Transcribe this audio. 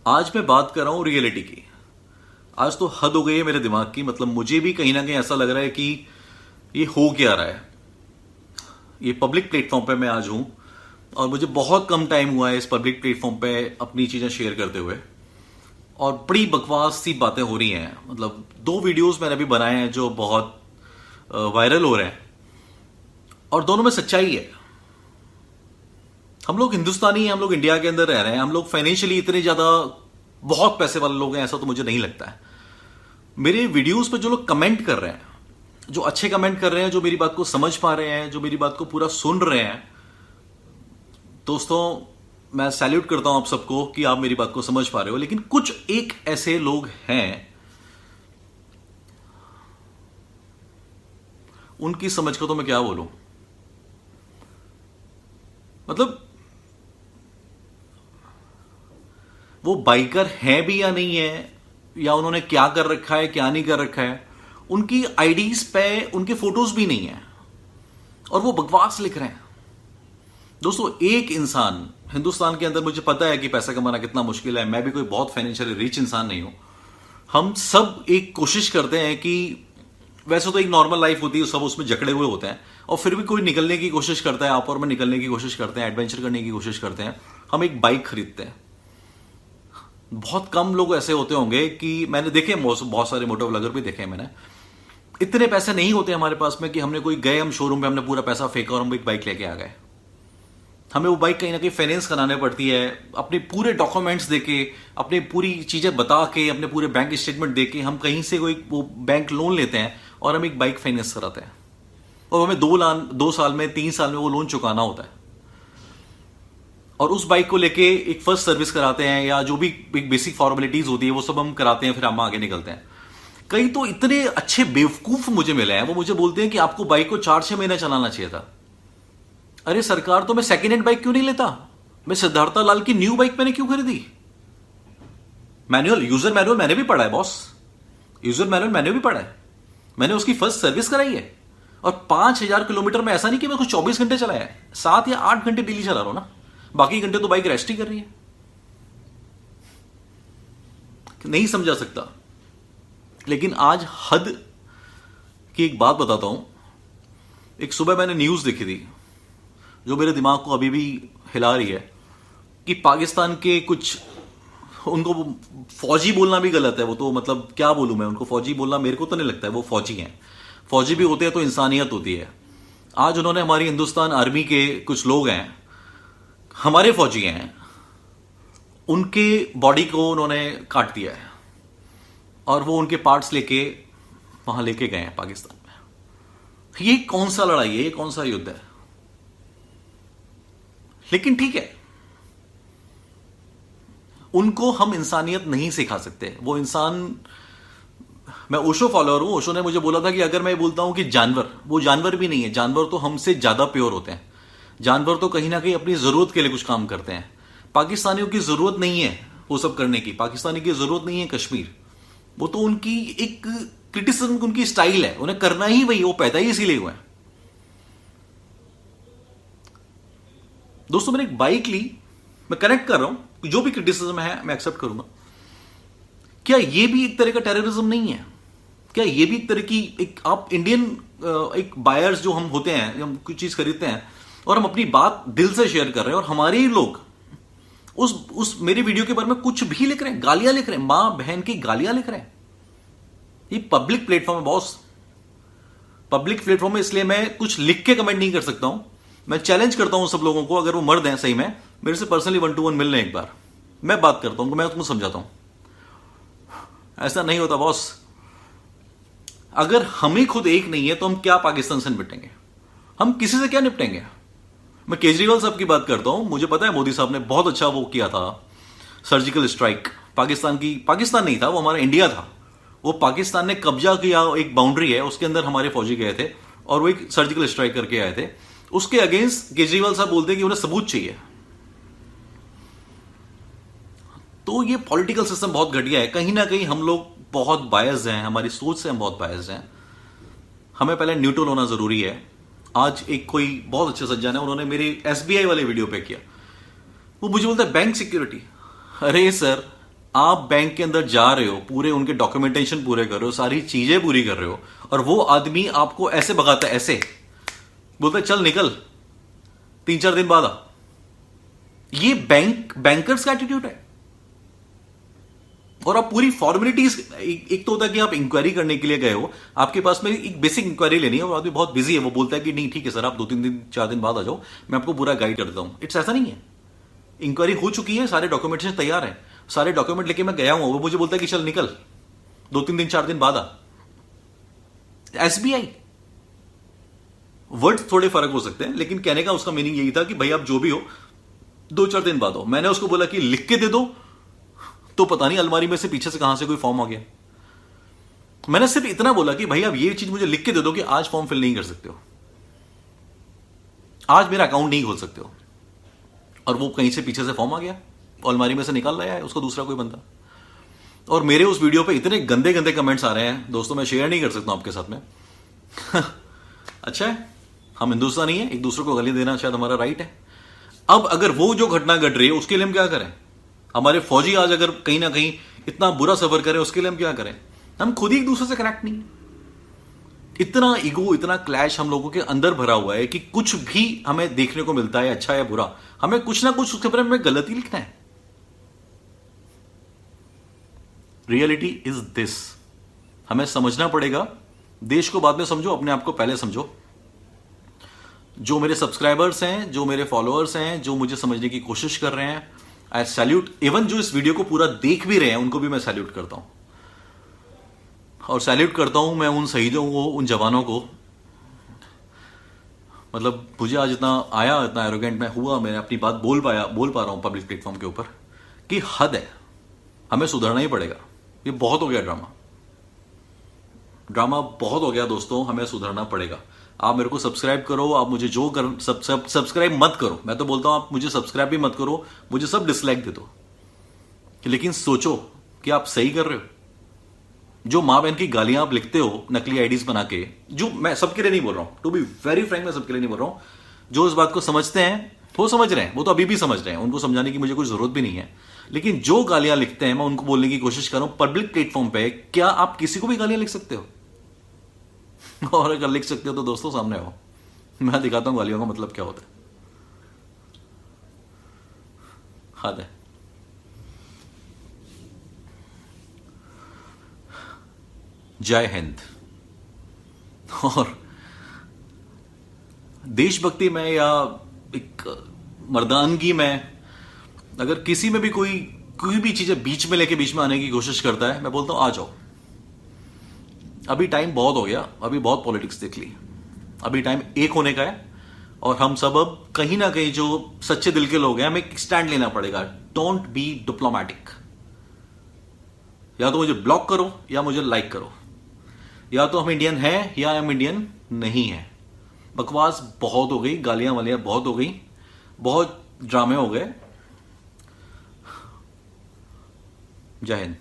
आज मैं बात कर रहा हूं रियलिटी की। आज तो हद हो गई है मेरे दिमाग की। मतलब मुझे भी कहीं ना कहीं ऐसा लग रहा है कि ये हो क्या रहा है। ये पब्लिक प्लेटफॉर्म पे मैं आज हूं और मुझे बहुत कम टाइम हुआ है इस पब्लिक प्लेटफॉर्म पे अपनी चीजें शेयर करते हुए, और बड़ी बकवास सी बातें हो रही हैं। मतलब 2 वीडियोस मैंने अभी बनाए हैं जो बहुत वायरल हो रहे हैं, और दोनों में सच्चाई है। हम लोग हिंदुस्तानी हैं, हम लोग इंडिया के अंदर रह रहे हैं, हम लोग फाइनेंशियली इतने ज्यादा बहुत पैसे वाले लोग हैं ऐसा तो मुझे नहीं लगता है। मेरे वीडियोस पे जो लोग कमेंट कर रहे हैं, जो अच्छे कमेंट कर रहे हैं, जो मेरी बात को समझ पा रहे हैं, जो मेरी बात को पूरा सुन रहे हैं, दोस्तों मैं सैल्यूट करता हूं आप सबको कि आप मेरी बात को समझ पा रहे हो। लेकिन कुछ एक ऐसे लोग हैं, उनकी समझ को तो मैं क्या बोलूं। मतलब वो बाइकर हैं भी या नहीं है, या उन्होंने क्या कर रखा है क्या नहीं कर रखा है, उनकी आईडीज पे उनके फोटोज भी नहीं है और वो बकवास लिख रहे हैं। दोस्तों एक इंसान हिंदुस्तान के अंदर, मुझे पता है कि पैसा कमाना कितना मुश्किल है, मैं भी कोई बहुत फाइनेंशियली रिच इंसान नहीं हूं। हम सब एक कोशिश करते हैं कि वैसे तो एक नॉर्मल लाइफ होती है, सब उसमें जकड़े हुए होते हैं, और फिर भी कोई निकलने की कोशिश करता है, आप और मैं निकलने की कोशिश करते हैं, एडवेंचर करने की कोशिश करते हैं। हम एक बाइक खरीदते हैं। बहुत कम लोग ऐसे होते होंगे कि मैंने देखे, बहुत सारे मोटो ब्लॉगर भी देखे हैं मैंने। इतने पैसे नहीं होते हमारे पास में कि हमने कोई गए, हम शोरूम पे हमने पूरा पैसा फेंका और हम एक बाइक लेके आ गए। हमें वो बाइक कहीं ना कहीं फाइनेंस कराने पड़ती है, अपने पूरे डॉक्यूमेंट्स देके, अपनी पूरी चीजें बता के, अपने पूरे बैंक स्टेटमेंट देके हम कहीं से कोई वो बैंक लोन लेते हैं और हम एक बाइक फाइनेंस कराते हैं, और हमें 2 साल में 3 साल में वो लोन चुकाना होता है। और उस बाइक को लेके एक फर्स्ट सर्विस कराते हैं, या जो भी एक बेसिक फॉर्मेलिटीज होती है वो सब हम कराते हैं, फिर हम आगे निकलते हैं। कई तो इतने अच्छे बेवकूफ मुझे मिले हैं, वो मुझे बोलते हैं कि आपको बाइक को 4-6 महीने चलाना चाहिए था। अरे सरकार, तो मैं सेकेंड हैंड बाइक क्यों नहीं लेता? मैं सिद्धार्थ लाल की न्यू बाइक मैंने क्यों खरीदी? मैनुअल, यूजर मैनुअल मैंने भी पढ़ा है बॉस, यूजर मैनुअल मैंने भी पढ़ा है। मैंने उसकी फर्स्ट सर्विस कराई है, और 5000 किलोमीटर में ऐसा नहीं कि मैं कुछ 24 घंटे चलाया है, 7 या 8 घंटे डेली चला रहा हूं ना, बाकी घंटे तो बाइक रेस्ट ही कर रही है। नहीं समझा सकता। लेकिन आज हद की एक बात बताता हूं। एक सुबह मैंने न्यूज देखी थी जो मेरे दिमाग को अभी भी हिला रही है, कि पाकिस्तान के कुछ, उनको फौजी बोलना भी गलत है, वो तो मतलब क्या बोलूं मैं उनको, फौजी बोलना मेरे को तो नहीं लगता है वो फौजी हैं। फौजी भी होते हैं तो इंसानियत होती है। आज उन्होंने, हमारी हिंदुस्तान आर्मी के कुछ लोग हैं, हमारे फौजी हैं, उनके बॉडी को उन्होंने काट दिया है और वो उनके पार्ट्स लेके वहां लेके गए हैं पाकिस्तान में। ये कौन सा लड़ाई है, ये कौन सा युद्ध है? लेकिन ठीक है, उनको हम इंसानियत नहीं सिखा सकते। वो इंसान, मैं ओशो फॉलोअर हूं। ओशो ने मुझे बोला था कि अगर मैं बोलता हूं कि जानवर, वो जानवर भी नहीं है। जानवर तो हमसे ज्यादा प्योर होते हैं। जानवर तो कहीं ना कहीं अपनी जरूरत के लिए कुछ काम करते हैं। पाकिस्तानियों की जरूरत नहीं है वो सब करने की। पाकिस्तानी की जरूरत नहीं है कश्मीर। वो तो उनकी एक क्रिटिसिज्म, उनकी स्टाइल है, उन्हें करना ही वही, वो पैदा ही इसीलिए हुए हैं। दोस्तों मैंने एक बाइक ली, मैं कनेक्ट कर रहा हूं, जो भी क्रिटिसिज्म है मैं एक्सेप्ट करूंगा। क्या ये भी एक तरह का टेररिज्म नहीं है? क्या ये भी एक तरह की, एक आप इंडियन एक बायर्स जो हम होते हैं, हम कुछ चीज खरीदते हैं और हम अपनी बात दिल से शेयर कर रहे हैं, और हमारे ही लोग उस मेरे वीडियो के बारे में कुछ भी लिख रहे हैं, गालियां लिख रहे हैं, मां बहन की गालियां लिख रहे हैं। ये पब्लिक प्लेटफॉर्म है बॉस, पब्लिक प्लेटफॉर्म में, इसलिए मैं कुछ लिख के कमेंट नहीं कर सकता हूं। मैं चैलेंज करता हूं सब लोगों को, अगर वो मर्द हैं सही में, मेरे से पर्सनली 1 to 1 मिल लें एक बार, मैं बात करता हूं, मैं तुमको समझाता हूं। ऐसा नहीं होता बॉस। अगर हम ही खुद एक नहीं है तो हम क्या पाकिस्तान से निपटेंगे? हम किसी से क्या निपटेंगे? मैं केजरीवाल साहब की बात करता हूं। मुझे पता है मोदी साहब ने बहुत अच्छा वो किया था, सर्जिकल स्ट्राइक। पाकिस्तान नहीं था वो, हमारा इंडिया था। वो पाकिस्तान ने कब्जा किया, एक बाउंड्री है उसके अंदर हमारे फौजी गए थे और वो एक सर्जिकल स्ट्राइक करके आए थे। उसके अगेंस्ट केजरीवाल साहब बोलते हैं कि उन्हें सबूत चाहिए। तो ये पॉलिटिकल सिस्टम बहुत घटिया है। कहीं ना कहीं हम लोग बहुत बायस्ड हैं, हमारी सोच से हम बहुत बायस्ड हैं। हमें पहले न्यूट्रल होना जरूरी है। आज एक कोई बहुत अच्छे सज्जन है, उन्होंने मेरे एसबीआई वाले वीडियो पे किया, वो मुझे बोलता है बैंक सिक्योरिटी। अरे सर, आप बैंक के अंदर जा रहे हो, पूरे उनके डॉक्यूमेंटेशन पूरे कर रहे हो, सारी चीजें पूरी कर रहे हो, और वो आदमी आपको ऐसे भगाता है, ऐसे बोलता है चल निकल, 3-4 दिन बाद आ। ये बैंकर्स का एटीट्यूड है। और आप पूरी फॉर्मेलिटीज, एक तो होता है कि आप इंक्वायरी करने के लिए गए हो, आपके पास में एक बेसिक इंक्वायरी लेनी है, वो आदमी बहुत बिजी है, वो बोलता है कि नहीं ठीक है सर, आप 2-3 दिन 4 दिन बाद आ जाओ, मैं आपको पूरा गाइड कर देता हूं। इट्स ऐसा नहीं है। इंक्वायरी हो चुकी है, सारे डॉक्यूमेंटेशन तैयार है, सारे डॉक्यूमेंट लेके मैं गया हूं, वो मुझे बोलता है कि चल निकल, 2-3 दिन 4 दिन बाद आ। एसबीआई, वर्ड थोड़े फर्क हो सकते हैं, लेकिन कहने का उसका मीनिंग यही था कि भाई आप जो भी हो 2-4 दिन बाद हो। मैंने उसको बोला कि लिख के दे दो, तो पता नहीं अलमारी में से पीछे से कहां से कोई फॉर्म आ गया। मैंने सिर्फ इतना बोला कि भाई आप ये चीज मुझे लिख के दे दो कि आज फॉर्म फिल नहीं कर सकते हो, आज मेरा अकाउंट नहीं खोल सकते हो। और वो कहीं से पीछे से फॉर्म आ गया, अलमारी में से निकाल लाया है उसको दूसरा कोई बंदा। और मेरे उस वीडियो पे इतने गंदे गंदे कमेंट्स आ रहे हैं दोस्तों, मैं शेयर नहीं कर सकता हूं आपके साथ में। अच्छा है, हम हिंदुस्तानी है, एक दूसरे को गाली देना शायद हमारा राइट है। अब अगर वो जो घटना घट रही है उसके लिए हम क्या करें? हमारे फौजी आज अगर कहीं ना कहीं इतना बुरा सफर करें, उसके लिए हम क्या करें? हम खुद ही एक दूसरे से कनेक्ट नहीं। इतना ईगो, इतना क्लैश हम लोगों के अंदर भरा हुआ है कि कुछ भी हमें देखने को मिलता है, अच्छा या बुरा, हमें कुछ ना कुछ उसके बारे में गलत ही लिखना है। Reality is this. हमें समझना पड़ेगा। देश को बाद में समझो, अपने आप को पहले समझो। जो मेरे सब्सक्राइबर्स हैं, जो मेरे फॉलोअर्स हैं, जो मुझे समझने की कोशिश कर रहे हैं, आई सैल्यूट। इवन जो इस वीडियो को पूरा देख भी रहे हैं उनको भी मैं सैल्यूट करता हूं। और सैल्यूट करता हूं मैं उन शहीदों को, उन जवानों को। मतलब मुझे आज इतना आया, इतना एरोगेंट मैं हुआ, मैंने अपनी बात बोल पा रहा हूं पब्लिक प्लेटफॉर्म के ऊपर, कि हद है, हमें सुधरना ही पड़ेगा। ये बहुत हो गया ड्रामा बहुत हो गया दोस्तों, हमें सुधरना पड़ेगा। आप मेरे को सब्सक्राइब करो, आप मुझे जो कर सब्सक्राइब मत करो, मैं तो बोलता हूं आप मुझे सब्सक्राइब भी मत करो, मुझे सब डिसलाइक दे दो, लेकिन सोचो कि आप सही कर रहे हो। जो मां बहन की गालियां आप लिखते हो नकली आईडीज बना के, जो मैं सबके लिए नहीं बोल रहा हूं, टू बी वेरी फ्रैंक, मैं सबके लिए नहीं बोल रहा हूं। जो इस बात को समझते हैं वो समझ रहे हैं, वो तो अभी भी समझ रहे हैं, उनको समझाने की मुझे कोई जरूरत भी नहीं है। लेकिन जो गालियां लिखते हैं, मैं उनको बोलने की कोशिश कर रहा हूं पब्लिक प्लेटफॉर्म पे, क्या आप किसी को भी गालियां लिख सकते हो? और अगर लिख सकते हो तो दोस्तों सामने आओ, मैं दिखाता हूं गालियों का मतलब क्या होता है। हद है। जय हिंद। और देशभक्ति में या एक मर्दानगी में अगर किसी में भी कोई भी चीजें बीच में लेके बीच में आने की कोशिश करता है, मैं बोलता हूं आ जाओ। अभी टाइम बहुत हो गया, अभी बहुत पॉलिटिक्स देख ली, अभी टाइम एक होने का है। और हम सब अब कहीं ना कहीं जो सच्चे दिल के लोग हैं, हमें एक स्टैंड लेना पड़ेगा। Don't be diplomatic. या तो मुझे ब्लॉक करो या मुझे लाइक करो, या तो हम इंडियन हैं या हम इंडियन नहीं है। बकवास बहुत हो गई, गालियां वालियां बहुत हो गई, बहुत ड्रामे हो गए। जय हिंद।